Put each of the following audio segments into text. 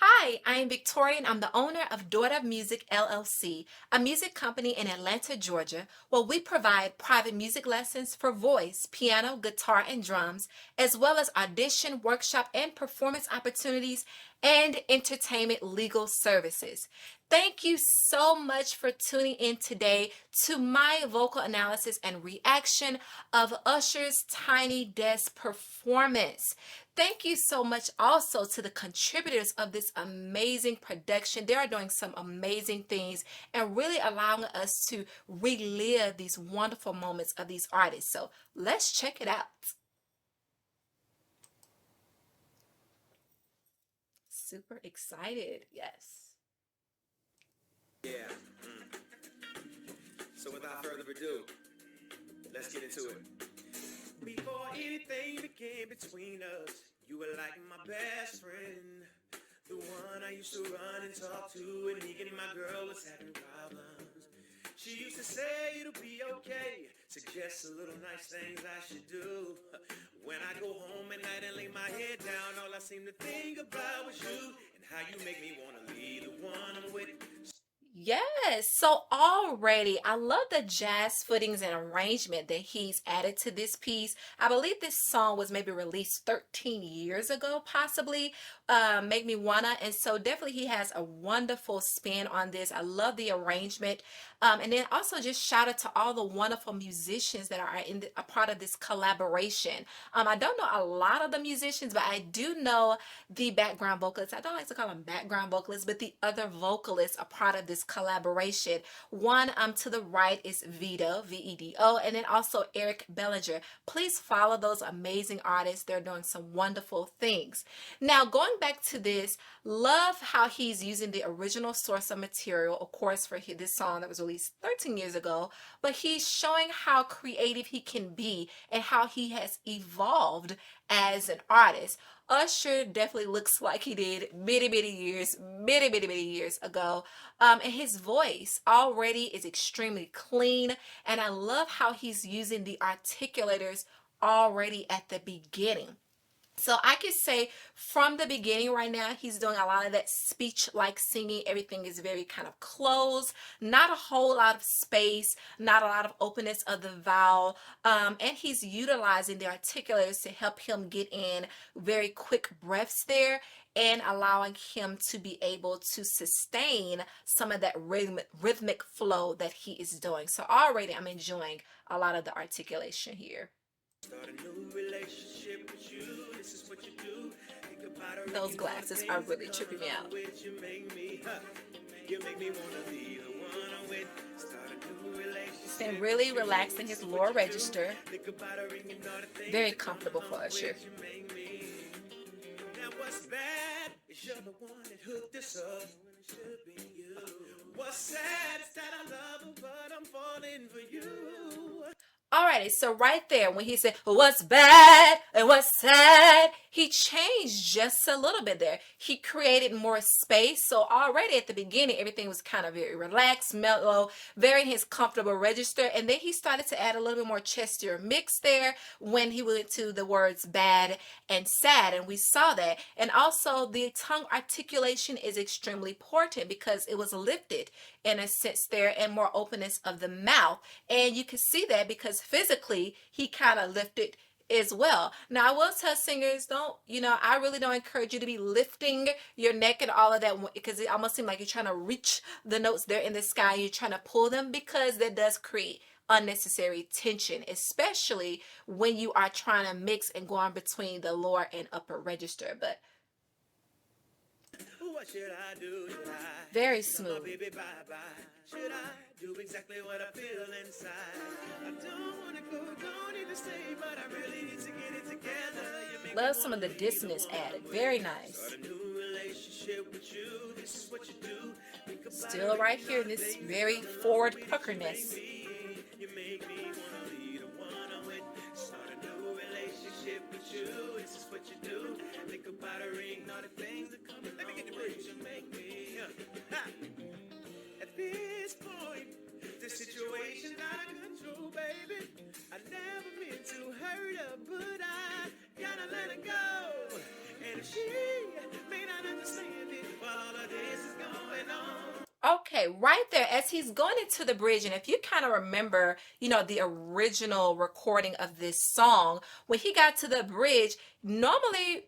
Hi, I am Victoria and I'm the owner of Daughter of Music LLC, a music company in Atlanta, Georgia, where we provide private music lessons for voice, piano, guitar, and drums, as well as audition, workshop, and performance opportunities and entertainment legal services. Thank you so much for tuning in today to my vocal analysis and reaction of Usher's Tiny Desk performance. Thank you so much also to the contributors of this amazing production. They are doing some amazing things and really allowing us to relive these wonderful moments of these artists. So let's check it out. Super excited. Yes. Yeah. So without further ado, let's get into it. Before anything began between us, you were like my best friend. The one I used to run and talk to when me and my girl was having problems. She used to say it'll be okay, suggest a little nice things I should do. When I go home at night and lay my head down, all I seem to think about was you and how you make me want to leave the one I'm with. Yes, so already I love the jazz footings and arrangement that he's added to this piece. I believe this song was maybe released 13 years ago, possibly. Make Me Wanna, and so definitely he has a wonderful spin on this. I love the arrangement. And then also just shout out to all the wonderful musicians that are a part of this collaboration. I don't know a lot of the musicians, but I do know the background vocalists. I don't like to call them background vocalists, but the other vocalists are part of this collaboration. One to the right is Vito, V-E-D-O, and then also Eric Bellinger. Please follow those amazing artists. They're doing some wonderful things. Now, going back to this, love how he's using the original source of material, of course, for this song that was released 13 years ago, but he's showing how creative he can be and how he has evolved as an artist. Usher definitely looks like he did many years ago. And his voice already is extremely clean. And I love how he's using the articulators already at the beginning. So I could say from the beginning right now, he's doing a lot of that speech-like singing. Everything is very kind of closed, not a whole lot of space, not a lot of openness of the vowel. And he's utilizing the articulators to help him get in very quick breaths there and allowing him to be able to sustain some of that rhythmic flow that he is doing. So already I'm enjoying a lot of the articulation here. Start a new relationship with you. This is what you do. Those glasses are really tripping me out. You make me wanna be the one I'm with. Start a new relationship. He's been really relaxing his lower register. Very comfortable for Usher. Now what's bad is you're the one that hooked us up. It should be you. What's sad is that I love him, but I'm falling for you. Alrighty, so right there when he said what's bad and what's sad, he changed just a little bit there. He created more space. So already at the beginning, everything was kind of very relaxed, mellow, very in his comfortable register. And then he started to add a little bit more chestier mix there when he went to the words bad and sad. And we saw that. And also the tongue articulation is extremely important because it was lifted in a sense there and more openness of the mouth. And you can see that because physically he kind of lifted as well. Now I will tell singers, don't, I really don't encourage you to be lifting your neck and all of that because it almost seems like you're trying to reach the notes there in the sky. You're trying to pull them because that does create unnecessary tension, especially when you are trying to mix and go on between the lower and upper register. But What should I do? very smooth. Baby, bye-bye. Should I do exactly what I feel inside? I don't want to go, don't need to stay, but I really need to get it together. Love some of the dissonance added. Very nice. Start a new relationship with you. This is what you do. Still right here in this very forward puckerness. You make me want to be the one I'm with. Start a new relationship with you. This is what you do. Think about a ring, all the things that come. Let me get the bridge. You make me. At this point, the situation's out of control, baby. I never meant to hurt her, but I gotta let her go. And if she may not understand it, while all of this is going on. Okay, right there, as he's going into the bridge, and if you kind of remember, the original recording of this song, when he got to the bridge, normally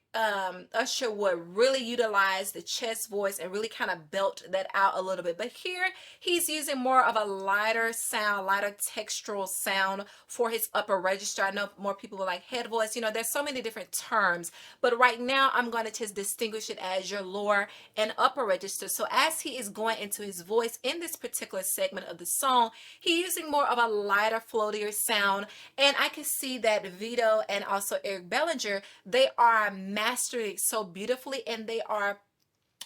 Usher would really utilize the chest voice and really kind of belt that out a little bit. But here, he's using more of a lighter sound, lighter textural sound for his upper register. I know more people will like head voice. There's so many different terms, but right now I'm going to just distinguish it as your lower and upper register. So as he is going into his voice in this particular segment of the song, he's using more of a lighter, floatier sound. And I can see that Vito and also Eric Bellinger, they are mastering it so beautifully, and they are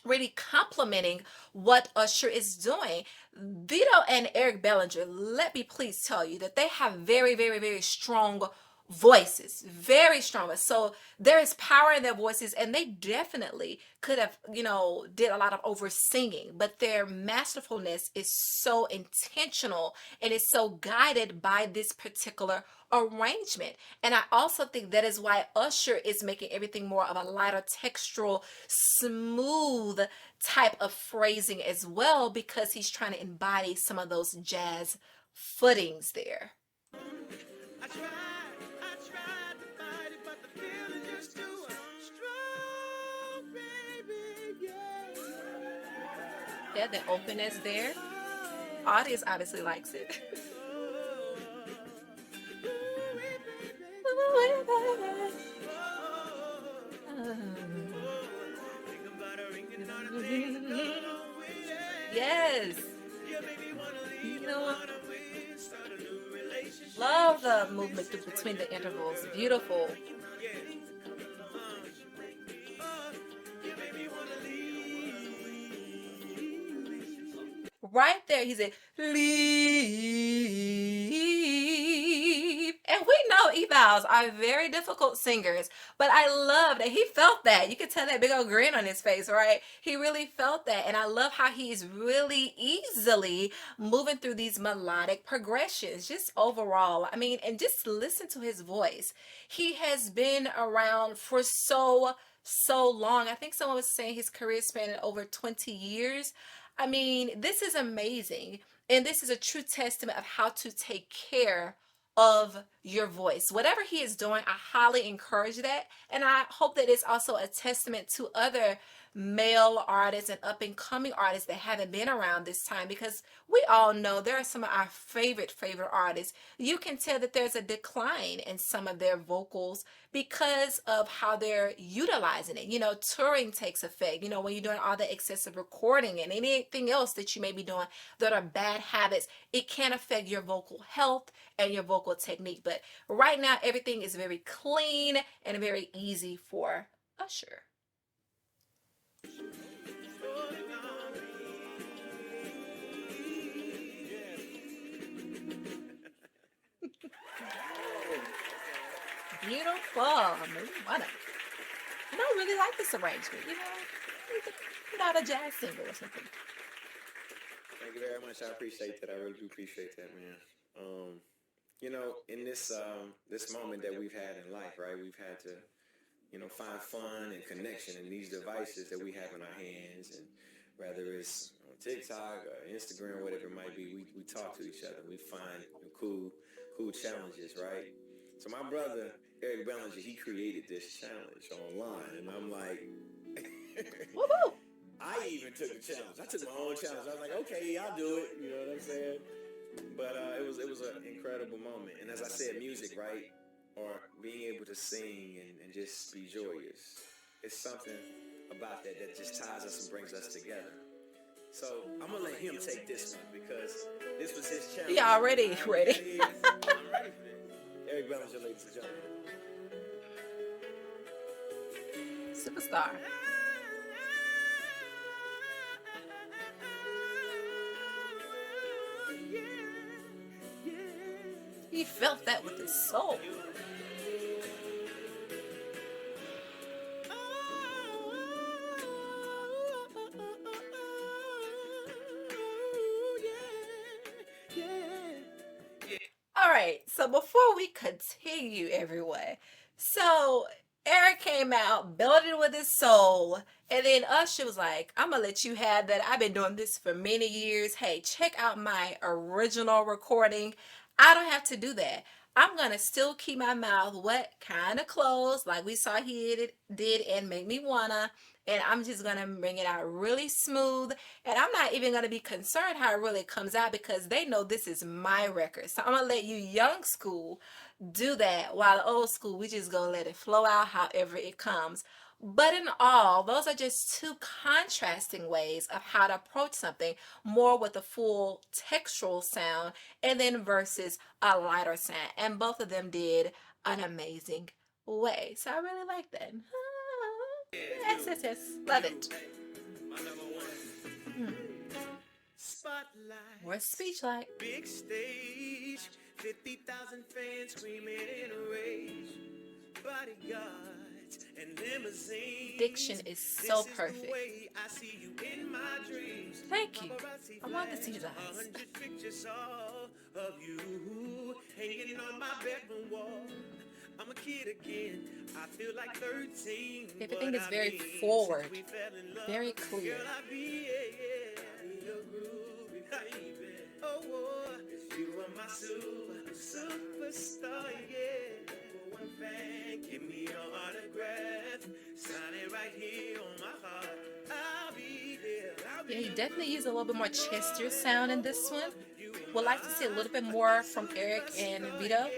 really complimenting what Usher is doing. Vito and Eric Bellinger, let me please tell you that they have very, very, very strong voices, very strong. So there is power in their voices, and they definitely could have, did a lot of over singing, but their masterfulness is so intentional and is so guided by this particular arrangement. And I also think that is why Usher is making everything more of a lighter textural, smooth type of phrasing as well, because he's trying to embody some of those jazz footings there. I tried to fight it, but the feeling just too strong, baby, yeah. Yeah, the openness there. Audience obviously likes it. Yes. Love the movement between the intervals. Beautiful. Right there, he said, leave. And we know evals are very difficult singers, but I love that he felt that. You could tell that big old grin on his face, right? He really felt that. And I love how he's really easily moving through these melodic progressions, just overall. I mean, and just listen to his voice. He has been around for so long. I think someone was saying his career spanning over 20 years. I mean, this is amazing. And this is a true testament of how to take care of your voice. Whatever he is doing, I highly encourage that. And I hope that it's also a testament to other male artists and up and coming artists that haven't been around this time, because we all know there are some of our favorite artists. You can tell that there's a decline in some of their vocals because of how they're utilizing it. Touring takes effect, when you're doing all the excessive recording and anything else that you may be doing that are bad habits, it can affect your vocal health and your vocal technique. But right now, everything is very clean and very easy for Usher. Beautiful. I don't really like this arrangement. Put out a jazz single or something. Thank you very much. I appreciate that. I really do appreciate that, man. In this moment that we've had in life, right? We've had to, find fun and connection in these devices that we have in our hands, and whether it's on TikTok or Instagram, whatever it might be, we talk to each other. We find cool challenges, right? So my brother Eric Bellinger, he created this challenge online, and I'm like, Woo-hoo. I even took the challenge. I took my own challenge. I was like, okay, I'll do it. You know what I'm saying? But it was an incredible moment. And as I said, music, right, or being able to sing and just be joyous, it's something about that just ties us and brings us together. So I'm gonna let him take this one because this was his challenge. Yeah, already ready. I'm ready for this. Eric Bellinger, ladies and gentlemen. Superstar. He felt that with his soul. All right, so before we continue, everyone, so Eric came out, belted with his soul. And then Usher was like, I'm going to let you have that. I've been doing this for many years. Hey, check out my original recording. I don't have to do that. I'm going to still keep my mouth wet, kind of closed, like we saw he did and Make Me Wanna. And I'm just going to bring it out really smooth. And I'm not even going to be concerned how it really comes out because they know this is my record. So I'm going to let you young school do that, while the old school, we just gonna let it flow out however it comes. But in all, those are just two contrasting ways of how to approach something, more with a full textural sound and then versus a lighter sound. And both of them did an amazing way. So I really like that. Yes, yes, yes. Love it. My number one. Hmm. Spotlight. What's speech like? Big stage. 50,000 fans screaming in a rage. Bodyguards and limousines. Diction is so perfect. I see you in my dreams. Thank you. I want to see you guys. 100 pictures of you hanging on my bedroom wall. I'm a kid again. I feel like 13. Everything is very forward, very clear. Girl, I be, your groovy baby. Oh, you are my superstar, yeah. For one fan, give me your autograph. Sign it right here on my heart. I'll be there. Yeah, he definitely used a little bit more chestier sound in this one. Would like to see a little bit more from Eric and Vito.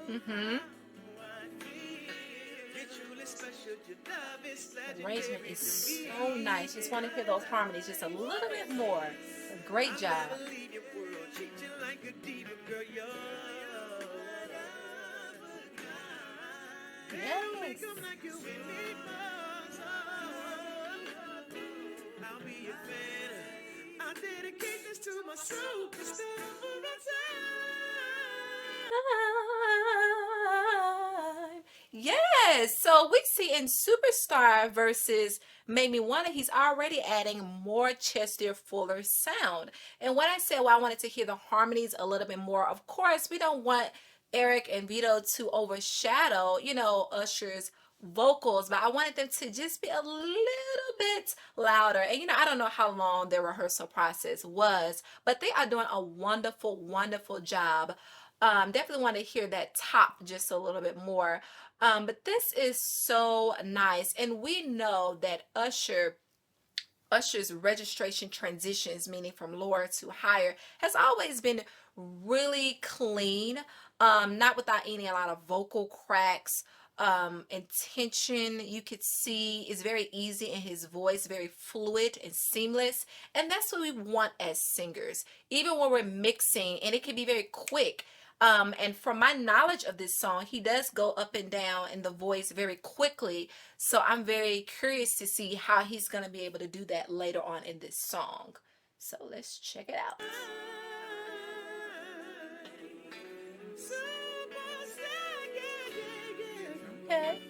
Mm-hmm. The arrangement is so nice. Just want to hear those harmonies just a little bit more. A great job. Yes. I'll be a fan. I dedicate this to my superstar for a Time. Yes, so we see in Superstar versus Made Me Wanna, he's already adding more chestier, fuller sound. And when I said, well, I wanted to hear the harmonies a little bit more, of course, we don't want Eric and Vito to overshadow, you know, Usher's vocals, but I wanted them to just be a little bit louder. And you know, I don't know how long their rehearsal process was, but they are doing a wonderful, wonderful job. Definitely want to hear that top just a little bit more. But this is so nice, and we know that Usher's registration transitions, meaning from lower to higher, has always been really clean, not without a lot of vocal cracks. Intention, you could see, is very easy in his voice, very fluid and seamless, and that's what we want as singers, even when we're mixing, and it can be very quick. And from my knowledge of this song, he does go up and down in the voice very quickly. So I'm very curious to see how he's going to be able to do that later on in this song. So let's check it out. Okay.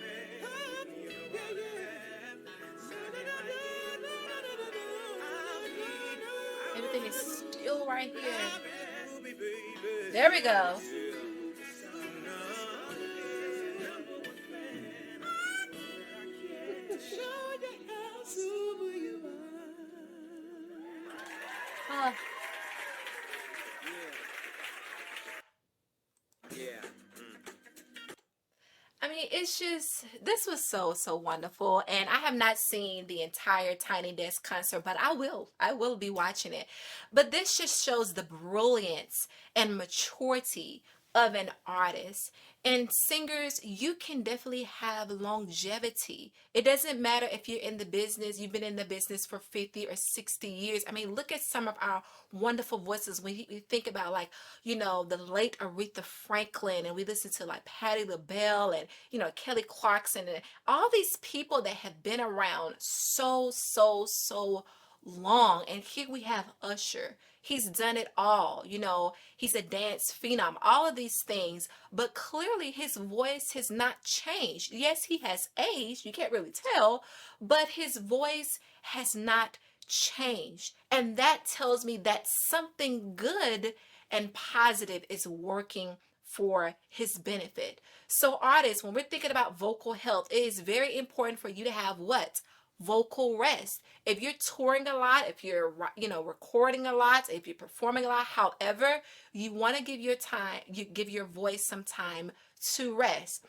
Everything is still right here. There we go. I mean, it's just, this was so wonderful, and I have not seen the entire Tiny Desk concert, but I will be watching it. But this just shows the brilliance and maturity of an artist. And singers, you can definitely have longevity. It doesn't matter if you're in the business, you've been in the business for 50 or 60 years. I mean, look at some of our wonderful voices. When we think about, like, you know, the late Aretha Franklin, and we listen to like Patti LaBelle and, you know, Kelly Clarkson, and all these people that have been around so long. And here we have Usher. He's done it all. You know, he's a dance phenom, all of these things, but clearly his voice has not changed. Yes, he has aged, you can't really tell, but his voice has not changed. And that tells me that something good and positive is working for his benefit. So artists, when we're thinking about vocal health, it is very important for you to have what? Vocal rest. If you're touring a lot, if you're recording a lot, if you're performing a lot, however, you want to give your voice some time to rest.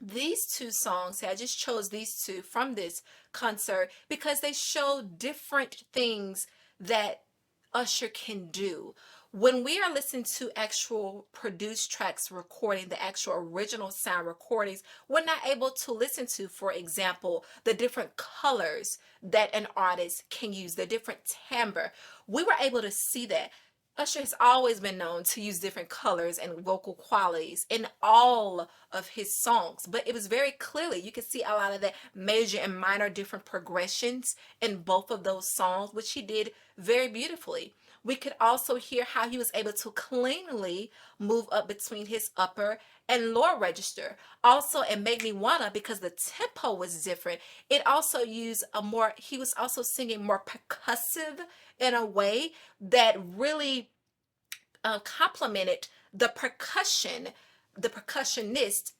These two songs, I just chose these two from this concert because they show different things that Usher can do. When we are listening to actual produced tracks recording, the actual original sound recordings, we're not able to listen to, for example, the different colors that an artist can use, the different timbre. We were able to see that. Usher has always been known to use different colors and vocal qualities in all of his songs, but it was very clearly, you could see a lot of the major and minor different progressions in both of those songs, which he did very beautifully. We could also hear how he was able to cleanly move up between his upper and lower register. Also, it made me wanna, because the tempo was different, it also used he was also singing more percussive in a way that really complemented the percussionist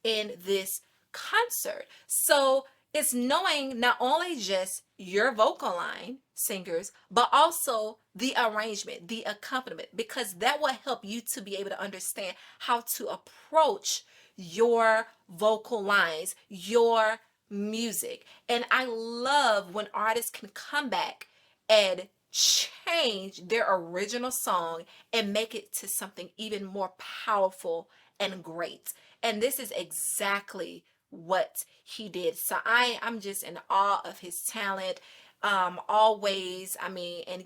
in this concert. So it's knowing not only just your vocal line, singers, but also the arrangement, the accompaniment, because that will help you to be able to understand how to approach your vocal lines, your music. And I love when artists can come back and change their original song and make it to something even more powerful and great. And this is exactly what he did. So I'm just in awe of his talent. Always, I mean, and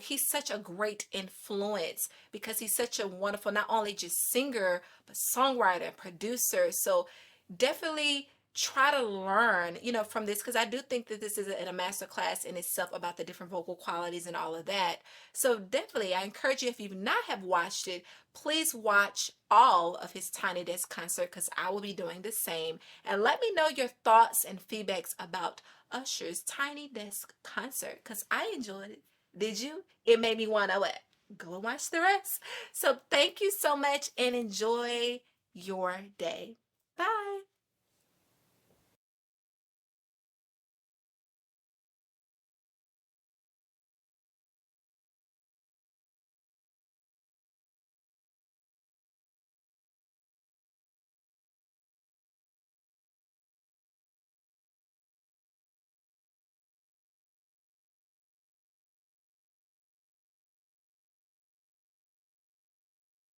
he's such a great influence because he's such a wonderful, not only just singer, but songwriter and producer. So definitely try to learn, from this, because I do think that this is a master class in itself about the different vocal qualities and all of that. So definitely, I encourage you, if you've not have watched it, please watch all of his Tiny Desk concert, because I will be doing the same. And let me know your thoughts and feedbacks about Usher's Tiny Desk concert, because I enjoyed it. Did you? It made me want to go and watch the rest. So thank you so much and enjoy your day. Bye.